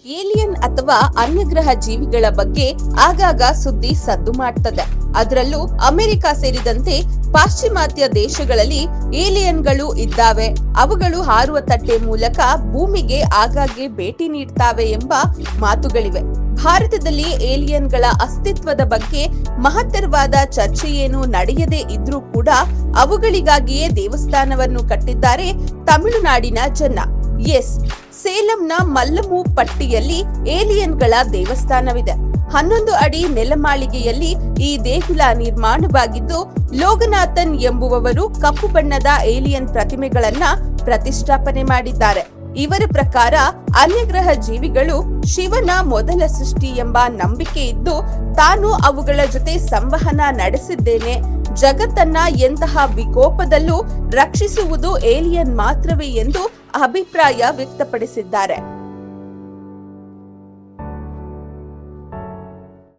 Alien ಅಥವಾ ಅನ್ಯಗ್ರಹ ಜೀವಿಗಳ ಬಗ್ಗೆ ಆಗಾಗ ಸುದ್ದಿ ಸದ್ದು ಮಾಡ್ತದೆ. ಅದರಲ್ಲೂ ಅಮೆರಿಕ ಸೇರಿದಂತೆ ಪಾಶ್ಚಿಮಾತ್ಯ ದೇಶಗಳಲ್ಲಿ ಏಲಿಯನ್ಗಳು ಇದ್ದಾವೆ, ಅವುಗಳು ಹಾರುವ ತಟ್ಟೆ ಮೂಲಕ ಭೂಮಿಗೆ ಆಗಾಗ್ಗೆ ಭೇಟಿ ನೀಡ್ತಾವೆ ಎಂಬ ಮಾತುಗಳಿವೆ. ಭಾರತದಲ್ಲಿ ಏಲಿಯನ್ಗಳ ಅಸ್ತಿತ್ವದ ಬಗ್ಗೆ ಮಹತ್ತರವಾದ ಚರ್ಚೆಯೇನು ನಡೆಯದೇ ಇದ್ರೂ ಕೂಡ ಅವುಗಳಿಗಾಗಿಯೇ ದೇವಸ್ಥಾನವನ್ನು ಕಟ್ಟಿದ್ದಾರೆ ತಮಿಳುನಾಡಿನ ಜನ. ಸೇಲಂನ ಮಲ್ಲಮು ಪಟ್ಟಿಯಲ್ಲಿ ಏಲಿಯನ್ಗಳ ದೇವಸ್ಥಾನವಿದೆ. 11 ಅಡಿ ನೆಲಮಾಳಿಗೆಯಲ್ಲಿ ಈ ದೇಗುಲ ನಿರ್ಮಾಣವಾಗಿದ್ದು, ಲೋಗನಾಥನ್ ಎಂಬುವವರು ಕಪ್ಪು ಬಣ್ಣದ ಏಲಿಯನ್ ಪ್ರತಿಮೆಗಳನ್ನ ಪ್ರತಿಷ್ಠಾಪನೆ ಮಾಡಿದ್ದಾರೆ. ಇವರ ಪ್ರಕಾರ ಅನ್ಯಗ್ರಹ ಜೀವಿಗಳು ಶಿವನ ಮೊದಲ ಸೃಷ್ಟಿ ಎಂಬ ನಂಬಿಕೆ ಇದ್ದು, ತಾನು ಅವುಗಳ ಜೊತೆ ಸಂವಹನ ನಡೆಸಿದ್ದೇನೆ, ಜಗತ್ತನ್ನ ಎಂತಹ ವಿಕೋಪದಲ್ಲೂ ರಕ್ಷಿಸುವುದು ಏಲಿಯನ್ ಮಾತ್ರವೇ ಎಂದು ಅಭಿಪ್ರಾಯ ವ್ಯಕ್ತಪಡಿಸಿದ್ದಾರೆ.